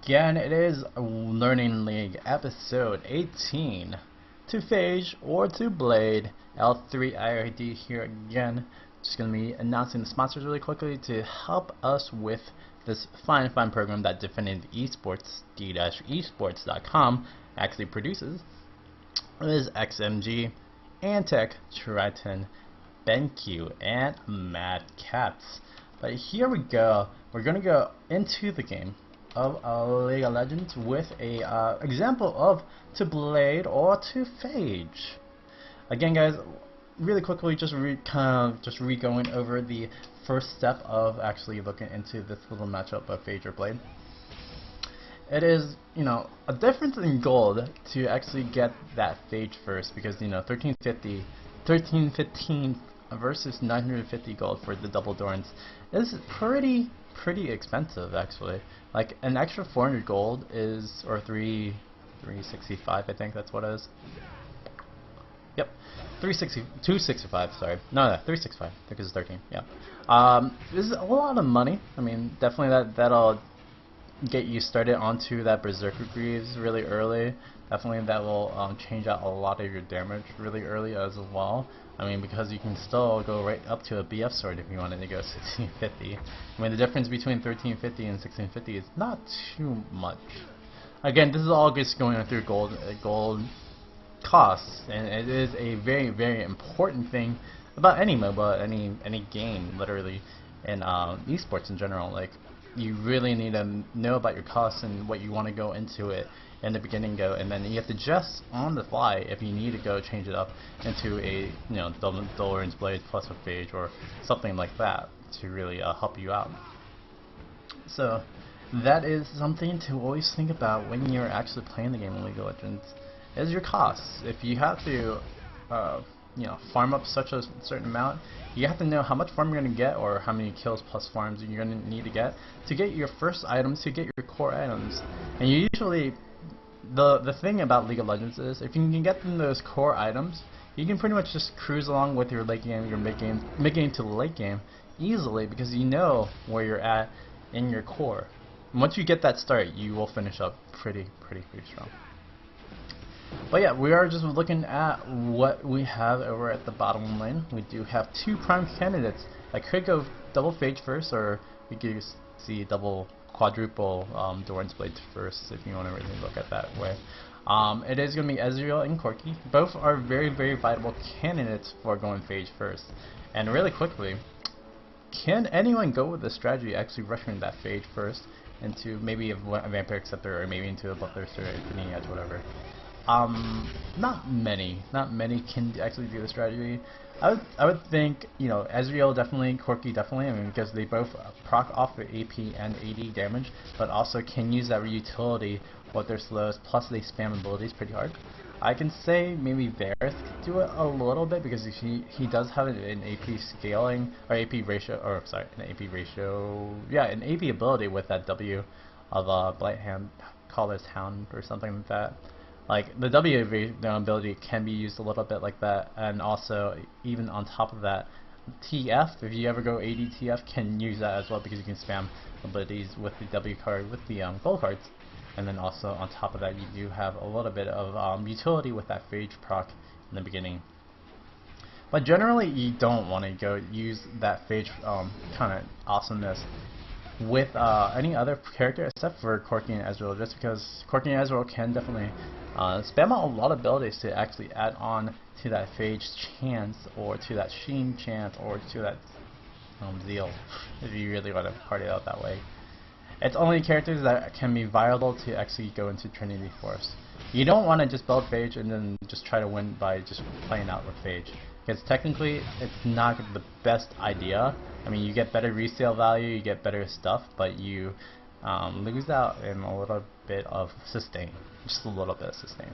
again. It is Learning League episode 18. To Phage or to Blade, L3 IRD here again. Just going to be announcing the sponsors really quickly to help us with this fine program that Definitive Esports, D-Esports.com, actually produces. It is XMG, Antec, Triton, BenQ, and Mad Cats. But here we go. We're going to go into the game of League of Legends with a example of to Blade or to Phage. Again, guys, really quickly, just going over the first step of actually looking into this little matchup of Phage or Blade. It is, a difference in gold to actually get that Phage first, because 1315 versus 950 gold for the double Dorans is pretty expensive, actually. Like an extra 400 gold is, or 365, I think that's what it is. Yep, 265. Sorry, no, 365 because it's 13. Yeah, this is a lot of money. I mean, definitely that'll get you started onto that Berserker Greaves really early. Definitely that will change out a lot of your damage really early as well. I mean, because you can still go right up to a BF sword if you wanted to go 1650. I mean, the difference between 1350 and 1650 is not too much. Again, this is all just going through gold costs, and it is a very important thing about any MOBA, any game, literally, and esports in general. Like, you really need to know about your costs and what you want to go into it in the beginning, and then you have to just on the fly if you need to go change it up into a Dorans Blades plus a Phage or something like that to really help you out. So that is something to always think about when you're actually playing the game of League of Legends, is your costs. If you have to farm up such a certain amount, you have to know how much farm you're going to get, or how many kills plus farms you're going to need to get your first items, to get your core items. And you usually, the thing about League of Legends is, if you can get them those core items, you can pretty much just cruise along with your late game, your mid game to the late game easily, because you know where you're at in your core. And once you get that start, you will finish up pretty strong. But yeah, we are just looking at what we have over at the bottom lane. We do have two prime candidates. I could go double Phage first, or we could see double quadruple Dorans Blades first, if you want to really look at that way. It is going to be Ezreal and Corki. Both are very viable candidates for going Phage first. And really quickly, can anyone go with the strategy actually rushing that Phage first into maybe a Vampire Acceptor, or maybe into a Bloodthirster, Infinity Edge, whatever? Not many can actually do the strategy. I would think, Ezreal definitely, Corki definitely, I mean, because they both proc off the AP and AD damage, but also can use that utility with their slows, plus they spam abilities pretty hard. I can say maybe Varus could do it a little bit, because he does have an AP scaling, or AP ratio, or sorry, an AP ratio, yeah, an AP ability with that W of Blighthand, Caller's Hound, or something like that. Like, the W ability can be used a little bit like that, and also, even on top of that, TF, if you ever go AD TF, can use that as well, because you can spam abilities with the W card, with the gold cards. And then also, on top of that, you do have a little bit of utility with that Phage proc in the beginning. But generally, you don't want to go use that Phage kind of awesomeness with any other character except for Corki and Ezreal, just because Corki and Ezreal can definitely spam out a lot of abilities to actually add on to that Phage chance, or to that Sheen chance, or to that Zeal, if you really want to party it out that way. It's only characters that can be viable to actually go into Trinity Force. You don't want to just build Phage and then just try to win by just playing out with Phage, because technically it's not the best idea. I mean, you get better resale value, you get better stuff, but you lose out in a little bit of sustain. Just a little bit of sustain.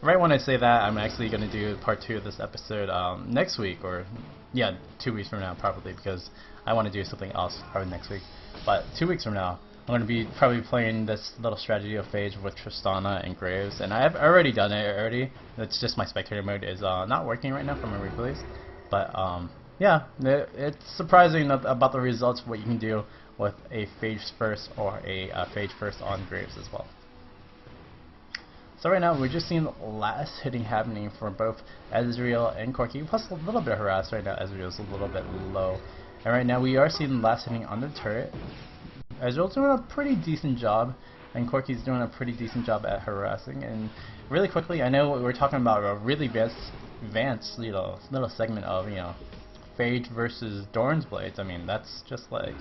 Right when I say that, I'm actually going to do part 2 of this episode next week, or yeah, 2 weeks from now probably, because I want to do something else probably next week. But 2 weeks from now, I'm going to be probably playing this little strategy of Phage with Tristana and Graves, and I've already done it already. It's just my spectator mode is not working right now for my replays, but yeah, it's surprising about the results, what you can do with a Phage first or a Phage first on Graves as well. So right now we're just seeing last hitting happening for both Ezreal and Corki, plus a little bit of harass right now. Ezreal's a little bit low. And right now we are seeing last hitting on the turret. Ezreal's doing a pretty decent job, and Corki's doing a pretty decent job at harassing. And really quickly, I know we're talking about a really advanced little segment of, Phage versus Dorans Blades. I mean, that's just like,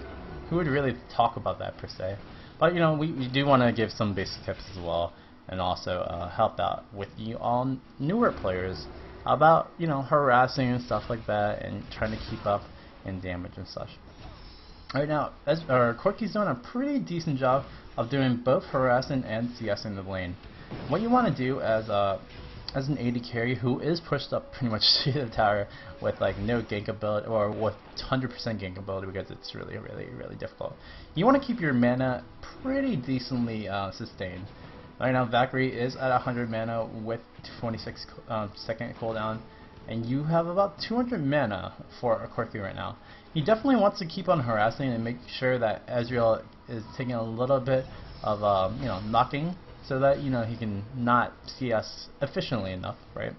who would really talk about that per se? But we do want to give some basic tips as well, and also help out with you all newer players about harassing and stuff like that, and trying to keep up in damage and such. Right now, Corki's doing a pretty decent job of doing both harassing and CSing the lane. What you want to do as an AD carry who is pushed up pretty much to the tower with like no gank ability, or with 100% gank ability, because it's really difficult. You want to keep your mana pretty decently sustained. Right now Valkyrie is at 100 mana with 26 second cooldown, and you have about 200 mana for a Corki right now. He definitely wants to keep on harassing and make sure that Ezreal is taking a little bit of knocking, so that he can not CS efficiently enough, right?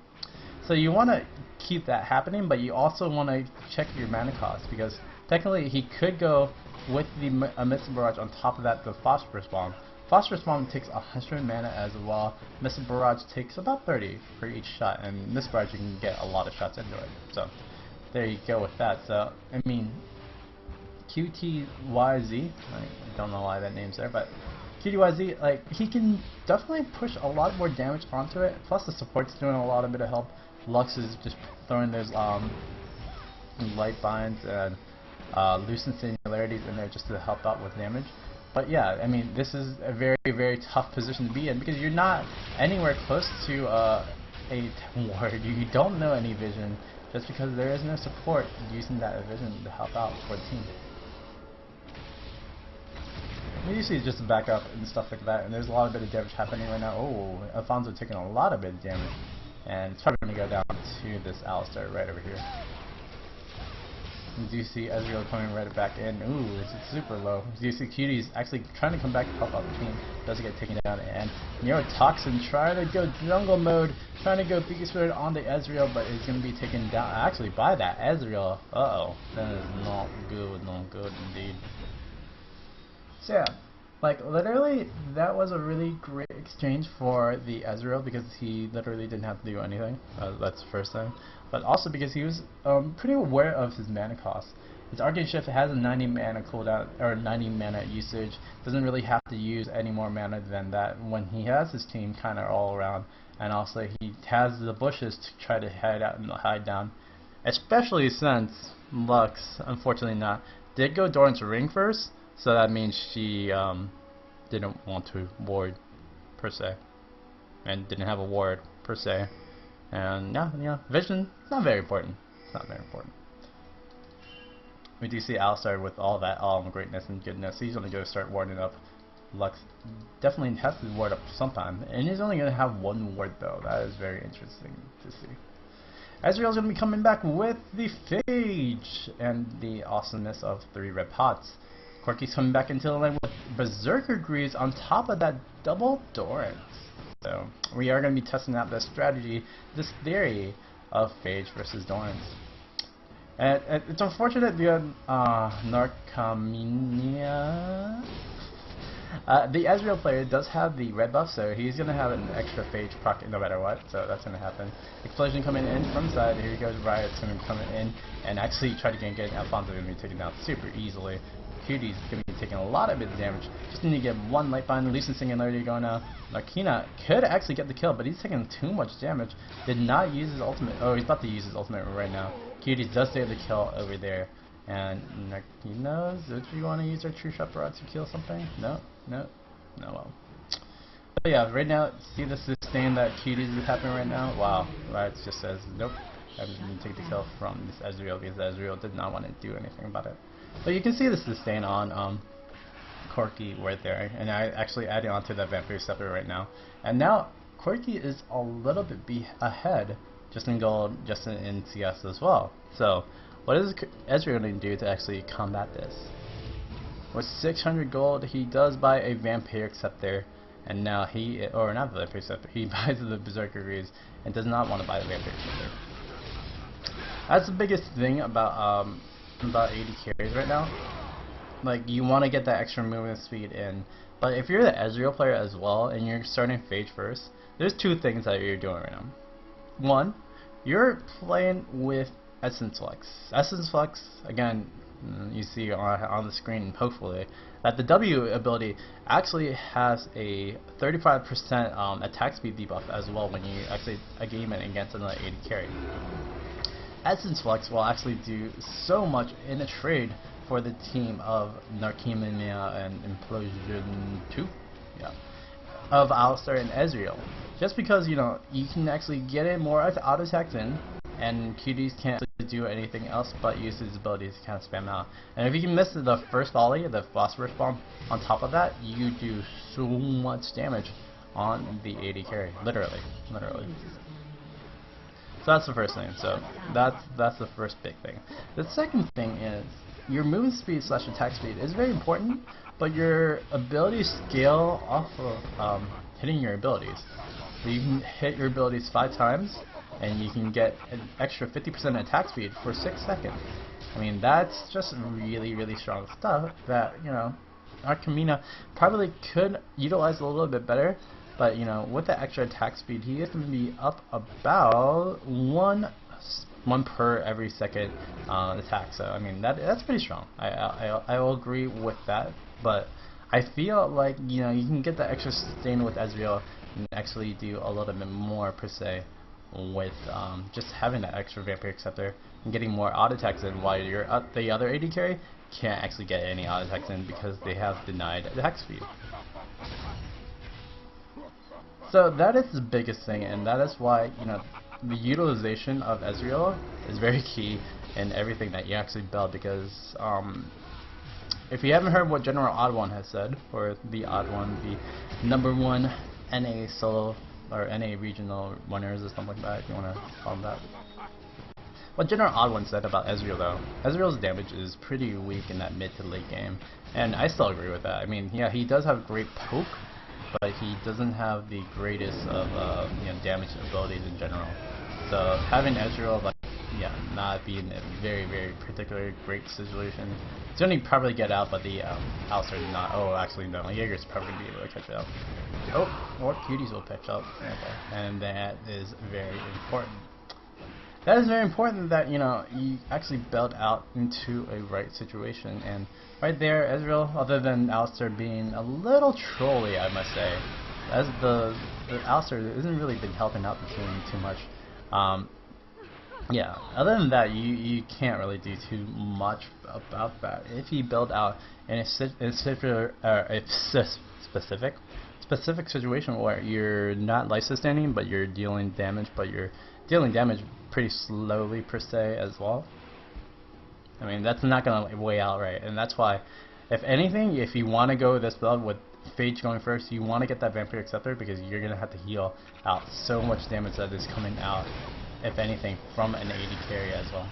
So you want to keep that happening, but you also want to check your mana cost, because technically he could go with the Missile Barrage on top of that, the Phosphorus Bomb. Phosphorus Bomb takes 100 mana as well. Missile Barrage takes about 30 for each shot, and Missile Barrage you can get a lot of shots into it. So there you go with that. So I mean, QTYZ, I don't know why that name's there, but QTYZ, like, he can definitely push a lot more damage onto it. Plus the support's doing a lot of bit of help. Lux is just throwing those light binds and lucent singularities in there just to help out with damage. But yeah, I mean, this is a very tough position to be in, because you're not anywhere close to a ward. You don't know any vision, just because there is no support using that vision to help out for the team. You see just a backup and stuff like that, and there's a lot of bit of damage happening right now. Oh, Alfonso taking a lot of bit of damage, and it's probably going to go down to this Alistar right over here. You do see Ezreal coming right back in. Ooh, it's super low. You see Cutie's actually trying to come back to help out the team. Doesn't get taken down, and Neurotoxin trying to go jungle mode, trying to go Beacon Spirit on the Ezreal, but is going to be taken down actually by that Ezreal. Uh-oh. That is not good indeed. So yeah, like, literally, that was a really great exchange for the Ezreal, because he literally didn't have to do anything. That's the first thing. But also because he was pretty aware of his mana cost. His Arcane Shift has a 90 mana cooldown, or 90 mana usage. Doesn't really have to use any more mana than that when he has his team kind of all around. And also he has the bushes to try to hide out and hide down. Especially since Lux, unfortunately did go Doran's Ring first. So that means she didn't want to ward per se, and didn't have a ward per se, and yeah, vision, not very important. It's not very important. We do see Alistar with all that greatness and goodness. He's gonna go start warding up. Lux definitely has to ward up sometime, and he's only gonna have one ward though. That is very interesting to see. Ezreal's gonna be coming back with the Phage and the awesomeness of 3 red pots. Corki's coming back into the lane with Berserker Greaves on top of that double Dorans. So we are going to be testing out this strategy, this theory of Phage versus Dorans. And it's unfortunate because Narcominia, the Ezreal player does have the red buff, so he's going to have an extra Phage proc no matter what, so that's going to happen. Explosion coming in from side, here he goes, Riot's going to be coming in and actually try to gank it. Alfonso going to be taken down super easily. Cutie's going to be taking a lot of bit of damage. Just need to get one light bind, Lucent Singularity going out. Narkina could actually get the kill, but he's taking too much damage. Did not use his ultimate. Oh, he's about to use his ultimate right now. Cutie's does save the kill over there. And Narkina, do you want to use our True Shot Barrage to kill something? No, well. But yeah, right now, see the sustain that Cutie's is happening right now? Wow, Riot just says, nope, I'm just going to take the kill from this Ezreal, because Ezreal did not want to do anything about it. But you can see the sustain on Corki right there, and I actually added onto that Vampire Scepter right now. And now Corki is a little bit ahead, just in gold, just in CS as well. So what is Ezreal going to do to actually combat this? With 600 gold, he does buy a Vampire Scepter, and now or not the Vampire Scepter, he buys the Berserker Greaves and does not want to buy the Vampire Scepter. That's the biggest thing about AD carries right now. Like, you want to get that extra movement speed in, but if you're the Ezreal player as well and you're starting Phage first, there's two things that you're doing right now. One, you're playing with Essence Flex. Essence Flex, again, you see on the screen, hopefully, that the W ability actually has a 35% attack speed debuff as well when you actually game it against another AD carry. Essence Flex will actually do so much in a trade for the team of Narcomania and Implosion 2, yeah, of Alistar and Ezreal. Just because, you know, you can actually get in more auto attacks in, and QDs can't do anything else but use his abilities to kind of spam out. And if you can miss the first volley, the phosphorus bomb, on top of that, you do so much damage on the AD carry, literally. So that's the first thing. So that's the first big thing. The second thing is your movement speed / attack speed is very important, but your abilities scale off of hitting your abilities. So you can hit your abilities 5 times, and you can get an extra 50% attack speed for 6 seconds. I mean, that's just really strong stuff that, you know, Narcomania probably could utilize a little bit better. But, you know, with the extra attack speed, he is going to be up about one per every second attack. So, I mean, that's pretty strong. I will agree with that. But I feel like, you know, you can get the extra sustain with Ezreal and actually do a little bit more, per se, with just having that extra Vampire Scepter and getting more auto attacks in, while the other AD carry can't actually get any auto attacks in because they have denied attack speed. So that is the biggest thing, and that is why, you know, the utilization of Ezreal is very key in everything that you actually build, because if you haven't heard what General Odd1 has said, or the Odd1, the #1 NA solo or NA regional winners or something like that, if you want to call them that. What General Odd1 said about Ezreal, though, Ezreal's damage is pretty weak in that mid to late game, and I still agree with that. I mean, yeah, he does have great poke, but he doesn't have the greatest of you know, damage abilities in general. So having Ezreal, like, yeah, not be in a very particular great situation. It's going to probably get out, but the Alistar did not. Oh, actually no, Jaeger's probably going to be able to catch it up. Oh, or Cuties will catch up. Okay, and that is very important. That is very important that, you know, you actually build out into a right situation. And right there, Ezreal, other than Alistar being a little trolly, I must say, as the Alistar isn't really been helping out the team too much. Yeah, other than that, you can't really do too much about that. If you build out in a specific situation where you're not life sustaining, but you're dealing damage, pretty slowly, per se, as well. I mean, that's not going to weigh out right, and that's why, if anything, if you want to go this build with Phage going first, you want to get that Vampire Scepter, because you're going to have to heal out so much damage that is coming out, if anything, from an AD carry as well.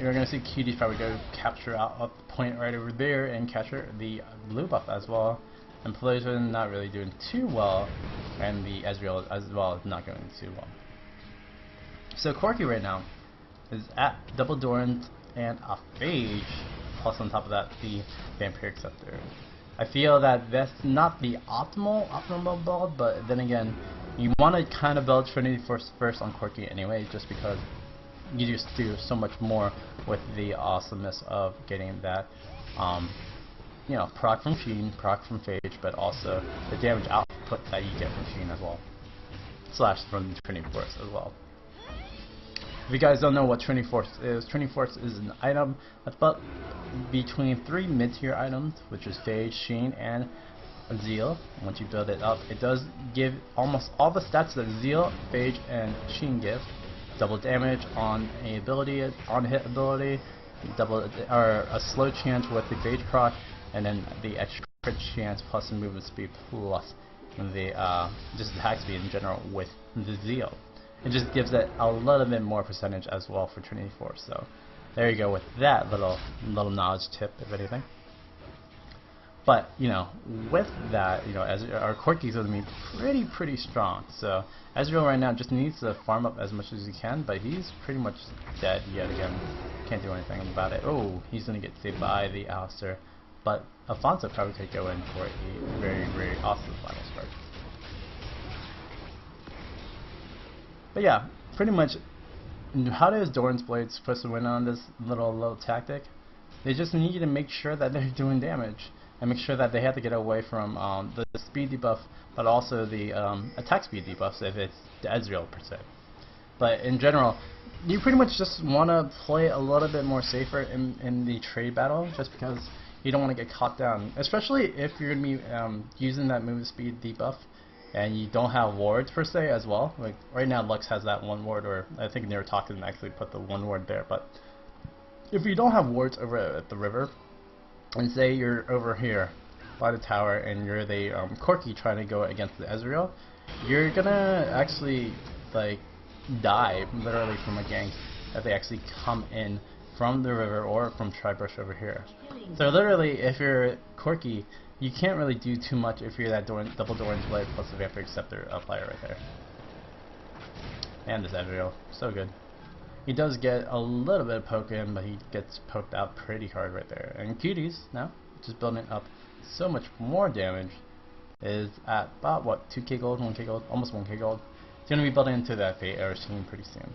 You're going to see QD's probably go capture out a point right over there and capture the blue buff as well. And Implosion not really doing too well, and the Ezreal as well is not going too well. So Corki right now is at double Dorans and a Phage, plus on top of that the Vampire Scepter. I feel that that's not the optimal build, but then again, you want to kind of build Trinity Force first on Corki anyway, just because you just do so much more with the awesomeness of getting that you know, proc from Sheen, proc from Phage, but also the damage output that you get from Sheen as well, / from Trinity Force as well. If you guys don't know what Trinity Force is an item that's about between 3 mid-tier items, which is Phage, Sheen, and Zeal. Once you build it up, it does give almost all the stats that Zeal, Phage, and Sheen give. Double damage on a ability, on hit ability, or a slow chance with the Phage proc, and then the extra crit chance plus the movement speed plus the just attack speed in general with the Zeal. It just gives it a little bit more percentage as well for Trinity Force. So there you go with that little knowledge tip, if anything. But, you know, with that, you know, as our Corki's going to be pretty strong. So Ezreal right now just needs to farm up as much as he can, but he's pretty much dead yet again. Can't do anything about it. Oh, he's going to get saved by the Alistair. But Alfonso probably could go in for a very awesome final start. But yeah, pretty much, how does Dorans Blades supposed to win on this little tactic? They just need to make sure that they're doing damage, and make sure that they have to get away from the speed debuff, but also the attack speed debuffs if it's the Ezreal per se. But in general, you pretty much just want to play a little bit more safer in the trade battle, just because you don't want to get caught down, especially if you're going to be using that move speed debuff and you don't have wards per se as well. Like right now Lux has that one ward, or I think they were talking to actually put the one ward there, but if you don't have wards over at the river, and say you're over here by the tower and you're the Corki trying to go against the Ezreal, you're gonna actually like die literally from a gank if they actually come in from the river or from Tribrush over here. So literally, if you're Corki, you can't really do too much if you're that double Dorans Blade plus the Vampire Scepter player right there. And this Ezreal, so good. He does get a little bit of poke in, but he gets poked out pretty hard right there. And Cuties now, just building up so much more damage, is at about what, 2k gold, 1k gold, almost 1k gold. It's going to be building into that Fate Arrow team pretty soon.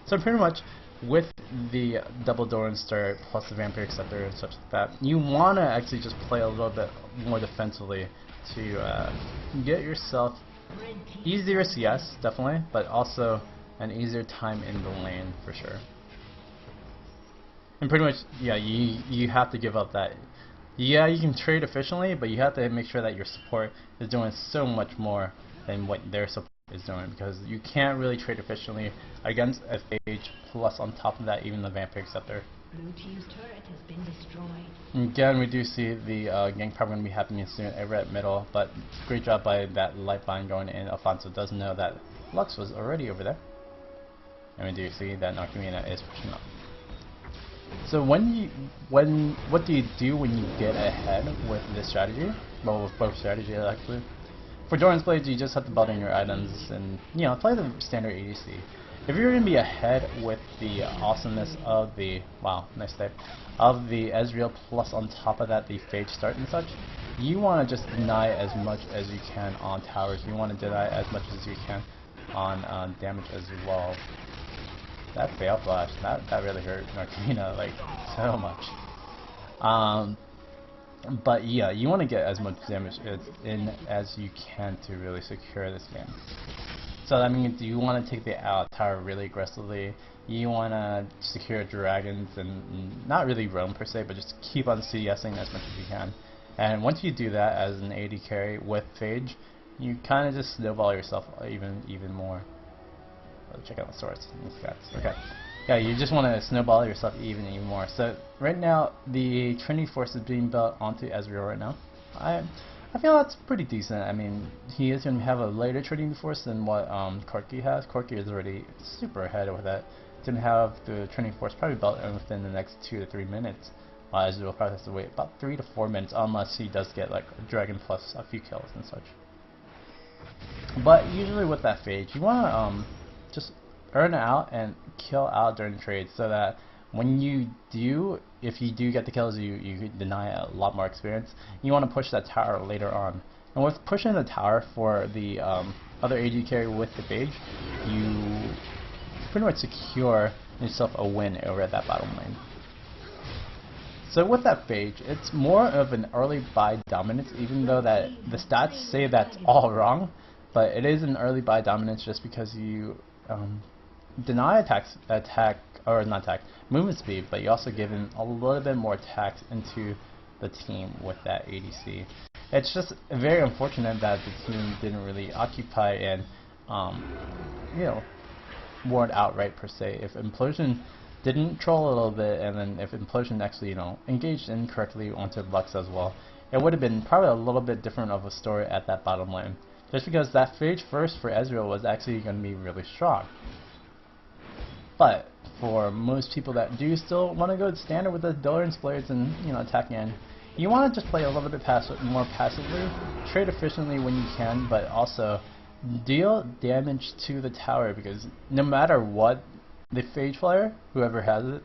So pretty much with the double Doran start plus the Vampire Scepter and such like that, you want to actually just play a little bit more defensively to get yourself easier CS, definitely, but also an easier time in the lane for sure. And pretty much, yeah, you have to give up that. Yeah, you can trade efficiently, but you have to make sure that your support is doing so much more than what their support is doing, because you can't really trade efficiently against a Phage, plus on top of that even the Vampire Scepter. Blue team's turret has been destroyed. Again, we do see the gank probably going to be happening soon over at middle, but great job by that Lightbind going in. Alfonso does know that Lux was already over there. And we do see that Nakamina is pushing up. So what do you do when you get ahead with this strategy? Well, with both strategies actually. For Dorans Blades, you just have to build in your items and, you know, play the standard ADC. If you're going to be ahead with the awesomeness of the, wow, nice type, of the Ezreal plus on top of that the Phage start and such, you want to just deny as much as you can on towers. You want to deny as much as you can on damage as well. That fail flash, that really hurt Nakamina like so much. But yeah, you want to get as much damage in as you can to really secure this game. So that means you want to take the tower really aggressively. You want to secure dragons and not really roam per se, but just keep on CSing as much as you can. And once you do that as an AD carry with Phage, you kind of just snowball yourself even more. Check out the swords and the stats. Okay. Yeah, you just want to snowball yourself even more. So right now the Trinity Force is being built onto Ezreal right now. I feel that's pretty decent. I mean, he is going to have a later Trinity Force than what Corki has. Corki is already super ahead with that. Didn't have the Trinity Force probably built within the next 2 to 3 minutes. Ezreal probably has to wait about 3 to 4 minutes unless he does get like a dragon plus a few kills and such. But usually with that Phage, you want to just earn out and kill out during trades, so that when you do, if you do get the kills, you deny a lot more experience. You want to push that tower later on. And with pushing the tower for the other AD carry with the Phage, you pretty much secure yourself a win over at that bottom lane. So with that Phage, it's more of an early buy dominance, even though that the stats say that's all wrong, but it is an early buy dominance just because you deny movement speed, but you also give him a little bit more attacks into the team with that ADC. It's just very unfortunate that the team didn't really occupy and you know, ward outright per se. If Implosion didn't troll a little bit, and then if Implosion actually, you know, engaged incorrectly onto Lux as well, it would have been probably a little bit different of a story at that bottom lane. Just because that Phage first for Ezreal was actually going to be really strong. But for most people that do still want to go standard with the Dorans Blades and attack in. You want to just play a little bit more passively, trade efficiently when you can, but also deal damage to the tower, because no matter what, the Phage player, whoever has it,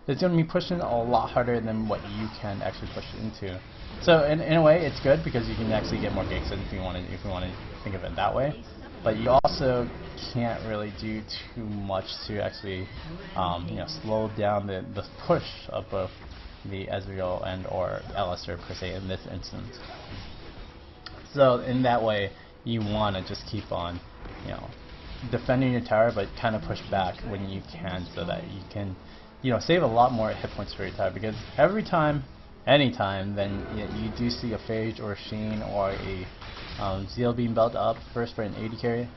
is going to be pushing a lot harder than what you can actually push it into. So in a way, it's good because you can actually get more gigs if you want to think of it that way. But you also can't really do too much to actually slow down the push of both the Ezreal and or Alistair per se in this instance. So in that way, you want to just keep on, defending your tower, but kind of push back when you can, so that you can, save a lot more hit points for your tower. Because every time, anytime, then you do see a Phage or a Sheen or a Zeal being built up first for an AD carry,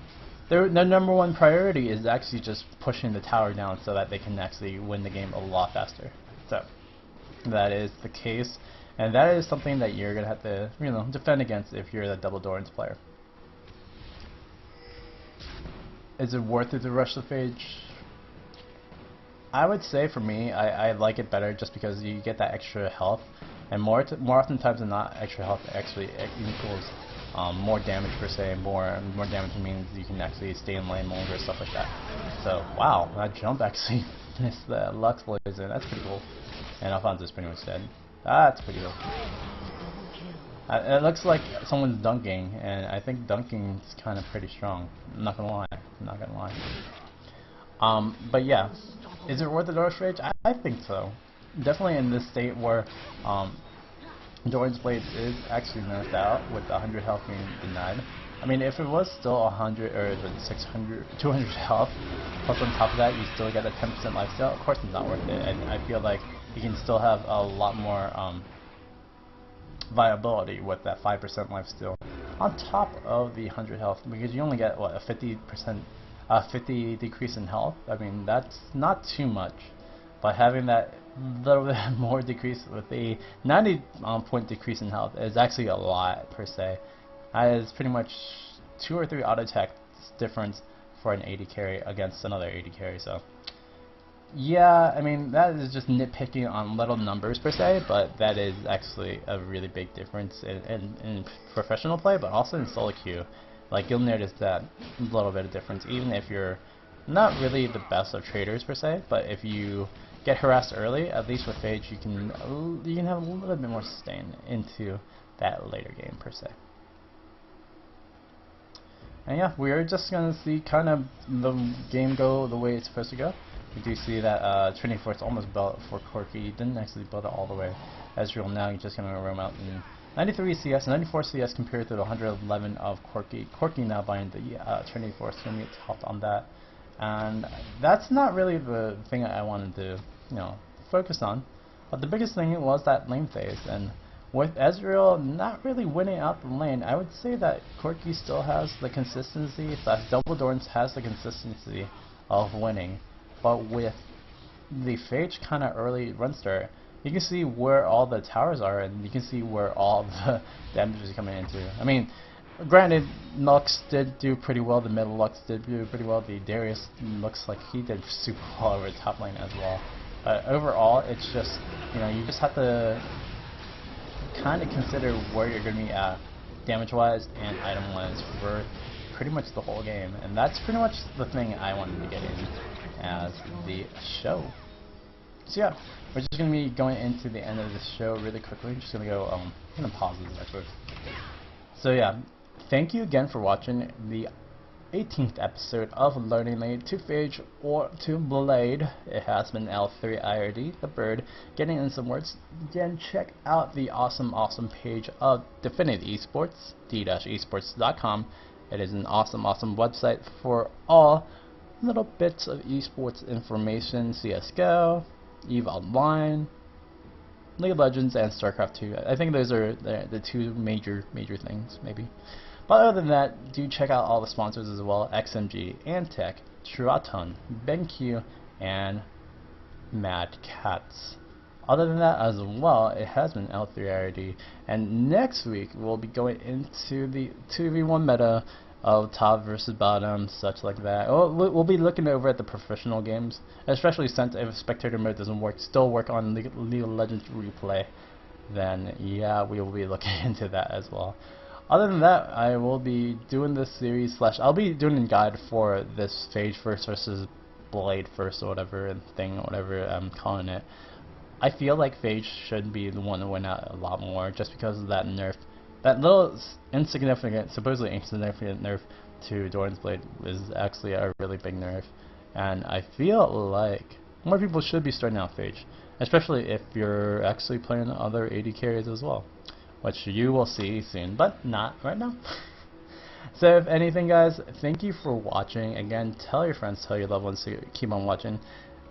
their number one priority is actually just pushing the tower down so that they can actually win the game a lot faster. So that is the case, and that is something that you're gonna have to defend against if you're the double Dorans player. Is it worth it to rush the Phage? I would say for me, I like it better just because you get that extra health, and more oftentimes than not, extra health actually equals more damage per se. More damage means you can actually stay in lane longer, stuff like that. So wow, that jump actually missed the Lux Blades, and that's pretty cool. And Alfonso's pretty much dead. That's pretty cool. It looks like someone's dunking, and I think dunking is kind of pretty strong. I'm not gonna lie. But yeah, is it worth the Dorans Phage? I think so. Definitely in this state where Dorans Blades is actually nerfed out with 100 health being denied. I mean, if it was still 100 or 600, 200 health, plus on top of that you still get a 10% lifesteal, of course it's not worth it. And I feel like you can still have a lot more viability with that 5% lifesteal on top of the 100 health, because you only get what, a 50 decrease in health. I mean, that's not too much, but having that little bit more decrease with a 90 point decrease in health is actually a lot per se. That is pretty much 2 or 3 auto attack difference for an AD carry against another AD carry. So yeah, I mean, that is just nitpicking on little numbers per se, but that is actually a really big difference in professional play, but also in solo queue. Like, you'll notice that little bit of difference, even if you're not really the best of traders per se, but if you get harassed early, at least with Phage, you can have a little bit more sustain into that later game per se. And yeah, we're just gonna see kind of the game go the way it's supposed to go. We do see that Trinity Force almost built for Corki, didn't actually build it all the way. Ezreal now you're just gonna roam out in 93 CS, 94 CS compared to the 111 of Corki. Corki now buying the Trinity Force, gonna get topped on that. And that's not really the thing I wanted to, focus on. But the biggest thing was that lane phase, and with Ezreal not really winning out the lane, I would say that Corki still has the consistency, that Double Dorans has the consistency of winning. But with the Phage kind of early run start, you can see where all the towers are, and you can see where all the damage is coming into. I mean, granted, Lux did do pretty well, the middle Lux did do pretty well, the Darius looks like he did super well over the top lane as well. But overall, it's just, you just have to kind of consider where you're going to be at damage-wise and item-wise for pretty much the whole game. And that's pretty much the thing I wanted to get in as the show. So yeah, we're just going to be going into the end of the show really quickly. I'm just going to go, I'm going to pause this actually. So yeah, thank you again for watching the 18th episode of Learning Lane to Phage or to Blade. It has been L3 IRD, the bird, getting in some words. Again, check out the awesome page of Definity Esports, d-esports.com. It is an awesome website for all little bits of esports information, CSGO, EVE Online, League of Legends, and StarCraft 2. I think those are the two major things, maybe. But other than that, do check out all the sponsors as well: XMG, Antec, Truaton, BenQ, and Mad Cats. Other than that as well, it has been L3RD, and next week we'll be going into the 2v1 meta of top versus bottom, such like that. We'll be looking over at the professional games, especially since if spectator mode doesn't work, still work on League of Legends replay, then yeah, we will be looking into that as well. Other than that, I will be doing this series I'll be doing a guide for this Phage first versus Blade first or whatever thing, whatever I'm calling it. I feel like Phage should be the one to win out a lot more just because of that nerf. That little supposedly insignificant nerf to Dorans Blade is actually a really big nerf, and I feel like more people should be starting out Phage, especially if you're actually playing other AD carries as well, which you will see soon, but not right now. So if anything, guys, thank you for watching. Again, tell your friends, tell your loved ones to keep on watching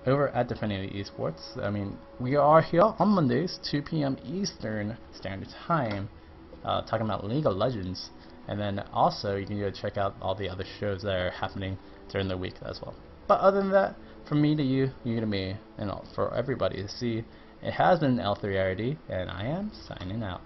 over at Defending D-Esports. I mean, we are here on Mondays, 2 p.m. Eastern Standard Time, talking about League of Legends, and then also you can go check out all the other shows that are happening during the week as well. But other than that, from me to you, you to me, and for everybody to see, it has been L3RD, and I am signing out.